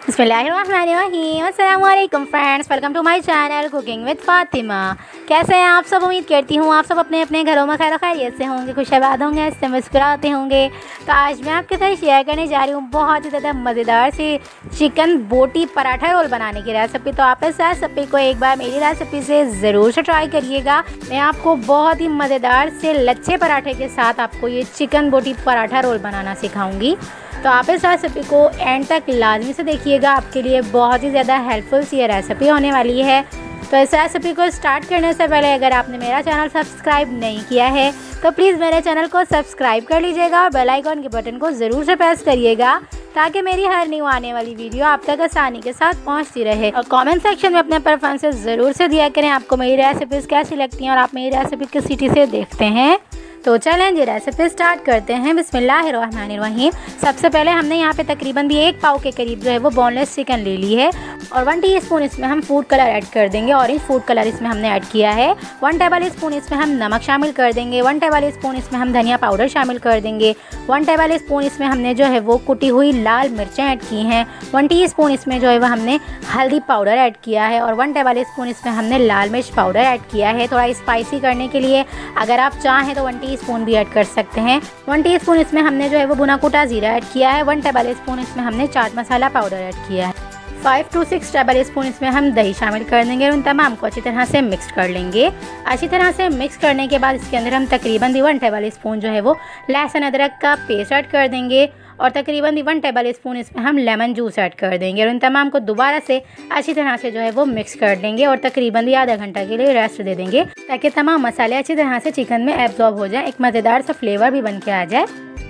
बिस्मिल्लाहिर्रहमानिर्रहीम। अस्सलाम वालेकुम friends, welcome to my channel cooking with Fatima. कैसे हैं आप सब? उम्मीद करती हूँ आप सब अपने अपने घरों में खैर खैरियत से होंगे, खुशहाबाद होंगे, इससे मुस्कुराते होंगे। तो आज मैं आपके साथ शेयर करने जा रही हूँ बहुत ही ज़्यादा मज़ेदार से चिकन बोटी पराठा रोल बनाने की रेसिपी। तो आप इस रेसिपी को एक बार मेरी रेसिपी से ज़रूर से ट्राई करिएगा। मैं आपको बहुत ही मज़ेदार से लच्छे पराठे के साथ आपको ये चिकन बोटी पराठा रोल बनाना सिखाऊंगी। तो आप इस रेसिपी को एंड तक लाजमी से देखिएगा, आपके लिए बहुत ही ज़्यादा हेल्पफुल सी ये रेसिपी होने वाली है। तो इस रेसिपी को स्टार्ट करने से पहले अगर आपने मेरा चैनल सब्सक्राइब नहीं किया है तो प्लीज़ मेरे चैनल को सब्सक्राइब कर लीजिएगा और बेल आइकन के बटन को ज़रूर से प्रेस करिएगा ताकि मेरी हर न्यू आने वाली वीडियो आप तक आसानी के साथ पहुंचती रहे। और कमेंट सेक्शन में अपने प्रेफरेंसेस ज़रूर से दिया करें, आपको मेरी रेसिपीज़ कैसी लगती हैं और आप मेरी रेसिपी किस सिटी से देखते हैं। तो चलें जी रेसिपी स्टार्ट करते हैं। बिस्मिल्लाहिर्रहमानिर्रहीम। सबसे पहले हमने यहाँ पे तकरीबन भी 1 पाव के करीब जो है वो बोनलेस चिकन ले ली है और 1 टीस्पून इसमें हम फूड कलर ऐड कर देंगे। ऑरेंज फूड कलर इसमें हमने ऐड किया है। 1 टेबल स्पून इसमें हम नमक शामिल कर देंगे। 1 टेबल स्पून इसमें हम धनिया पाउडर शामिल कर देंगे। 1 टेबल स्पून इसमें हमने जो है वो कुटी हुई लाल मिर्चें ऐड की हैं। 1 टीस्पून इसमें जो है वो हमने हल्दी पाउडर ऐड किया है और 1 टेबल स्पून इसमें हमने लाल मिर्च पाउडर ऐड किया है थोड़ा स्पाइसी करने के लिए। अगर आप चाहें तो 1 टीस्पून भी ऐड कर सकते हैं। 1 टीस्पून इसमें हमने जो है वो भुना कुटा जीरा ऐड किया है। 1 टेबल स्पून इसमें हमने चाट मसाला पाउडर ऐड किया है। 5 to 6 टेबल स्पून इसमें हम दही शामिल कर देंगे और उन तमाम को अच्छी तरह से मिक्स कर लेंगे। अच्छी तरह से मिक्स करने के बाद इसके अंदर हम तकरीबन 1 टेबल स्पून जो है वो लहसुन अदरक का पेस्ट ऐड कर देंगे और तकरीबन 1 टेबल स्पून इसमें हम लेमन जूस ऐड कर देंगे और इन तमाम को दोबारा से अच्छी तरह से जो है वो मिक्स कर देंगे और तकरीबन आधा घंटा के लिए रेस्ट दे देंगे ताकि तमाम मसाले अच्छी तरह से चिकन में एब्जॉर्ब हो जाए, एक मज़ेदार सा फ्लेवर भी बन के आ जाए।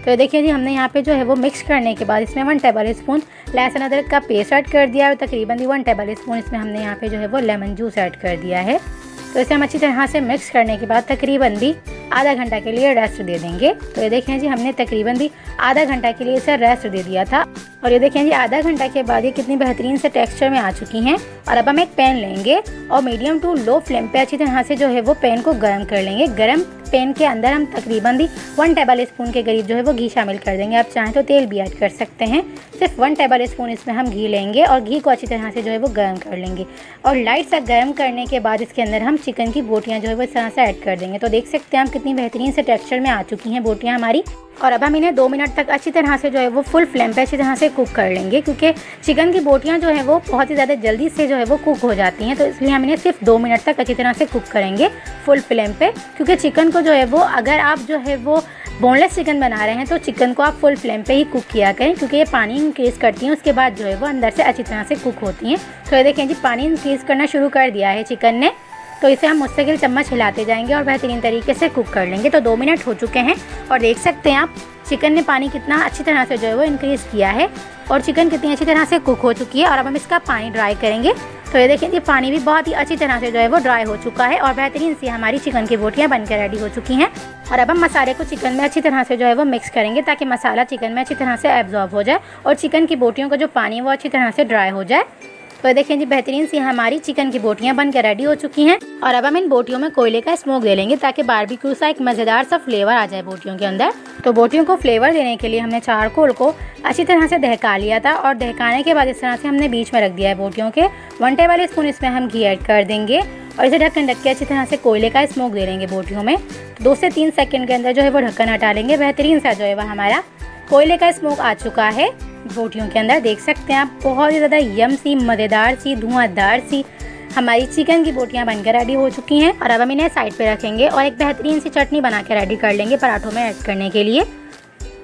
तो देखिए जी हमने यहाँ पे जो है वो मिक्स करने के बाद इसमें 1 टेबल स्पून लहसुन अदरक का पेस्ट ऐड कर दिया और तकरीबन 1 टेबल स्पून इसमें हमने यहाँ पे जो है वो लेमन जूस ऐड कर दिया है। तो इसे हम अच्छी तरह से मिक्स करने के बाद तकरीबन भी आधा घंटा के लिए रेस्ट दे देंगे। तो ये देखें जी हमने तकरीबन भी आधा घंटा के लिए इसे रेस्ट दे दिया था और ये देखें जी आधा घंटा के बाद ये कितनी बेहतरीन से टेक्सचर में आ चुकी हैं। और अब हम एक पैन लेंगे और मीडियम टू लो फ्लेम पे अच्छी तरह से जो है वो पैन को गर्म कर लेंगे। गर्म पैन के अंदर हम तकरीबन भी 1 टेबल स्पून के करीब जो है वो घी शामिल कर देंगे। आप चाहें तो तेल भी ऐड कर सकते हैं। सिर्फ 1 टेबल स्पून इसमें हम घी लेंगे और घी को अच्छी तरह से जो है वो गर्म कर लेंगे और लाइट सा गर्म करने के बाद इसके अंदर हम चिकन की बोटियां जो है वो इस तरह से ऐड कर देंगे। तो देख सकते हैं हम कितनी बेहतरीन से टेक्सचर में आ चुकी हैं बोटियां हमारी। और अब हम इन्हें 2 मिनट तक अच्छी तरह से जो है वो फुल फ्लेम पे अच्छी तरह से कुक कर लेंगे क्योंकि चिकन की बोटियां जो है वो बहुत ही ज़्यादा जल्दी से जो है वो कुक हो जाती हैं। तो इसलिए हम इन्हें सिर्फ 2 मिनट तक अच्छी तरह से कुक करेंगे फुल फ्लेम पे, क्योंकि चिकन को जो है वो अगर आप जो है वो बोनलेस चिकन बना रहे हैं तो चिकन को आप फुल फ्लेम पे ही कुक किया करें क्योंकि ये पानी इंक्रीज़ करती हैं, उसके बाद जो है वो अंदर से अच्छी तरह से कुक होती हैं। तो ये देखें जी पानी इंक्रीज़ करना शुरू कर दिया है चिकन ने, तो इसे हम मुस्तकिल चम्मच हिलाते जाएंगे और बेहतरीन तरीके से कुक कर लेंगे। तो 2 मिनट हो चुके हैं और देख सकते हैं आप चिकन ने पानी कितना अच्छी तरह से जो है वो इंक्रीज़ किया है और चिकन कितनी अच्छी तरह से कुक हो चुकी है। और अब हम इसका पानी ड्राई करेंगे। तो ये देखिए ये पानी भी बहुत ही अच्छी तरह से जो है वो ड्राई हो चुका है और बेहतरीन सी हमारी चिकन की बोटियां बनकर रेडी हो चुकी हैं। और अब हम मसाले को चिकन में अच्छी तरह से जो है वो मिक्स करेंगे ताकि मसाला चिकन में अच्छी तरह से एब्जॉर्ब हो जाए और चिकन की बोटियों का जो पानी है वो अच्छी तरह से ड्राई हो जाए। तो देखिए जी बेहतरीन सी हमारी चिकन की बोटियां बनकर रेडी हो चुकी हैं और अब हम इन बोटियों में कोयले का स्मोक दे लेंगे ताकि बारबेक्यू सा एक मज़ेदार सा फ्लेवर आ जाए बोटियों के अंदर। तो बोटियों को फ्लेवर देने के लिए हमने चारकोल को अच्छी तरह से दहका लिया था और दहकाने के बाद इस तरह से हमने बीच में रख दिया है बोटियों के। 1 टेबल स्पून इसमें हम घी ऐड कर देंगे और इसे ढक्कन ढक के अच्छी तरह से कोयले का स्मोक दे लेंगे बोटियों में। 2 से 3 सेकंड के अंदर जो है वो ढक्कन हटा लेंगे। बेहतरीन सा जो है वह हमारा कोयले का स्मोक आ चुका है बोटियों के अंदर। देख सकते हैं आप बहुत ही ज़्यादा यम सी मज़ेदार सी धुआंधार सी हमारी चिकन की बोटियां बनकर रेडी हो चुकी हैं। और अब हम इन्हें साइड पे रखेंगे और एक बेहतरीन सी चटनी बना के रेडी कर लेंगे पराठों में ऐड करने के लिए।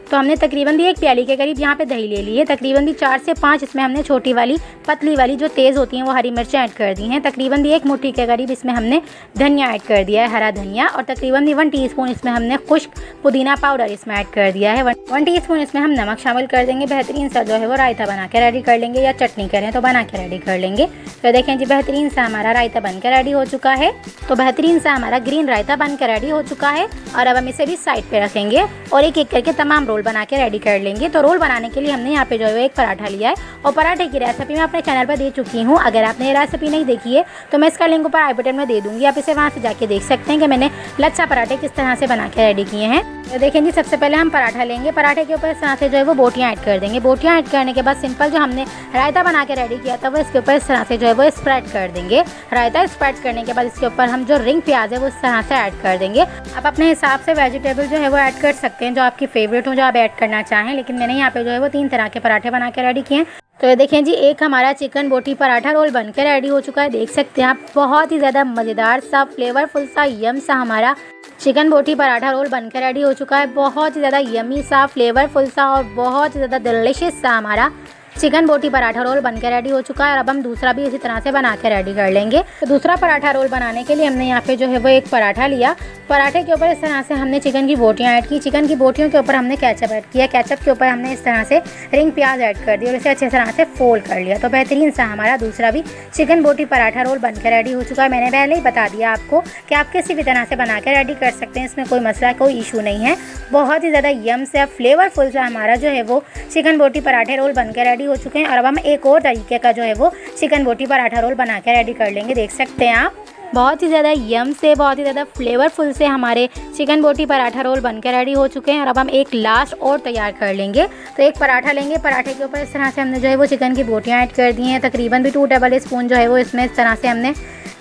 तो हमने तकरीबन भी 1 प्याली के करीब यहाँ पे दही ले ली है। तकरीबन भी 4 से 5 इसमें हमने छोटी वाली पतली वाली जो तेज़ होती हैं वो हरी मिर्चें ऐड कर दी हैं। तकरीबन भी 1 मुट्ठी के करीब इसमें हमने धनिया ऐड कर दिया है, हरा धनिया। और तकरीबन भी 1 टीस्पून इसमें हमने खुश्क पुदीना पाउडर इसमें ऐड कर दिया है। 1 टीस्पून इसमें हम नमक शामिल कर देंगे। बेहतरीन सा जो है वो रायता बना के रेडी कर लेंगे या चटनी करें तो बना के रेडी कर लेंगे। तो देखें जी बेहतरीन सा हमारा रायता बन के रेडी हो चुका है। तो बेहतरीन सा हमारा ग्रीन रायता बन के रेडी हो चुका है और अब हम इसे भी साइड पे रखेंगे और एक एक करके तमाम रोल बना के रेडी कर लेंगे। तो रोल बनाने के लिए हमने यहाँ पे जो है एक पराठा लिया है और पराठे की रेसिपी मैं अपने चैनल पर दे चुकी हूँ। अगर आपने ये रेसिपी नहीं देखी है तो मैं इसका लिंक ऊपर आई बटन में दे दूँगी, आप इसे वहाँ से जाके देख सकते हैं कि मैंने लच्छा पराठे किस तरह से बना के रेडी किए हैं। तो देखें जी, सबसे पहले हम पराठा लेंगे। पराठे के ऊपर इस तरह से जो है वो बोटियाँ ऐड कर देंगे। बोटियाँ ऐड करने के बाद सिंपल जो हमने रायता बना के रेडी किया था वो इसके ऊपर इस तरह से जो है वो स्प्रेड कर देंगे। रायता स्प्रेड करने के बाद इसके ऊपर हम जो रिंग प्याज है वो इस तरह से ऐड कर देंगे। आप अपने हिसाब से वेजिटेबल जो है वो ऐड कर सकते हैं, जो आपकी फेवरेट हो, जो आप ऐड करना चाहें। लेकिन मैंने यहाँ पे जो है वो 3 तरह के पराठे बना के रेडी किए हैं। तो ये देखें जी, एक हमारा चिकन बोटी पराठा रोल बन के रेडी हो चुका है। देख सकते हैं आप, बहुत ही ज़्यादा मज़ेदार सा, फ्लेवरफुल सा, यम सा हमारा चिकन बोटी पराठा रोल बन के रेडी हो चुका है। बहुत ही ज़्यादा यमी सा, फ्लेवरफुल सा और बहुत ही ज़्यादा डिलीशियस सा हमारा चिकन बोटी पराठा रोल बन के रेडी हो चुका है। और अब हम दूसरा भी इसी तरह से बना के रेडी कर लेंगे। तो दूसरा पराठा रोल बनाने के लिए हमने यहाँ पे जो है वो एक पराठा लिया। पराठे के ऊपर इस तरह से हमने चिकन की बोटियाँ ऐड की। चिकन की बोटियों के ऊपर हमने केचप ऐड किया। केचप के ऊपर हमने इस तरह से रिंग प्याज ऐड कर दी और इसे अच्छे तरह से फोल्ड कर लिया। तो बेहतरीन सा हमारा दूसरा भी चिकन बोटी पराठा रोल बन के रेडी हो चुका है। मैंने पहले ही बता दिया आपको कि आप किसी भी तरह से बना के रेडी कर सकते हैं, इसमें कोई मसला, कोई इशू नहीं है। बहुत ही ज़्यादा यम से फ्लेवरफुल सा हमारा जो है वो चिकन बोटी पराठे रोल बन के रेडी हो चुके हैं। और अब हम एक और तरीके का जो है वो चिकन बोटी पराठा रोल बना के रेडी कर लेंगे। देख सकते हैं आप, बहुत ही ज़्यादा यम से, बहुत ही ज़्यादा फ्लेवरफुल से हमारे चिकन बोटी पराठा रोल बन के रेडी हो चुके हैं। और अब हम एक लास्ट और तैयार कर लेंगे। तो एक पराठा लेंगे। पराठे के ऊपर इस तरह से हमने जो है वो चिकन की बोटियाँ ऐड कर दी हैं। तकरीबन भी 2 टेबल स्पून जो है वो इसमें इस तरह से हमने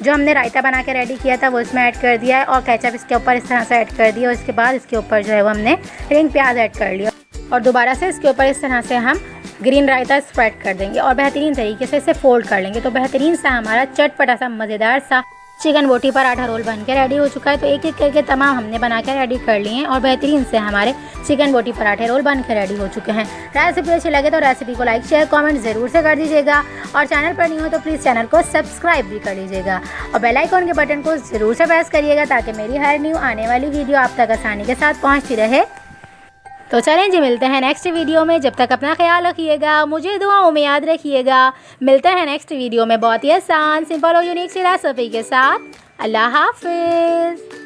जो हमने रायता बना के रेडी किया था वो इसमें ऐड कर दिया है। और केचप इसके ऊपर इस तरह से ऐड कर दिया। और इसके बाद इसके ऊपर जो है वो हमने रिंग प्याज ऐड कर लिया। और दोबारा से इसके ऊपर इस तरह से हम ग्रीन रायता स्प्रेड कर देंगे और बेहतरीन तरीके से इसे फोल्ड कर लेंगे। तो बेहतरीन सा हमारा चटपटा सा, मज़ेदार सा चिकन बोटी पराठा रोल बन के रेडी हो चुका है। तो एक एक करके तमाम हमने बना के रेडी कर लिए हैं और बेहतरीन से हमारे चिकन बोटी पराठे रोल बन के रेडी हो चुके हैं। रेसिपी अच्छी लगे तो रेसिपी को लाइक, शेयर, कमेंट ज़रूर से कर दीजिएगा। और चैनल पर नहीं हो तो प्लीज़ चैनल को सब्सक्राइब भी कर लीजिएगा और बेल आइकन के बटन को ज़रूर से प्रेस करिएगा ताकि मेरी हर न्यू आने वाली वीडियो आप तक आसानी के साथ पहुँचती रहे। तो चलें जी, मिलते हैं नेक्स्ट वीडियो में। जब तक अपना ख्याल रखिएगा, मुझे दुआओं में याद रखिएगा। मिलते हैं नेक्स्ट वीडियो में बहुत ही आसान, सिंपल और यूनिक सी रेसिपी के साथ। अल्लाह हाफिज़।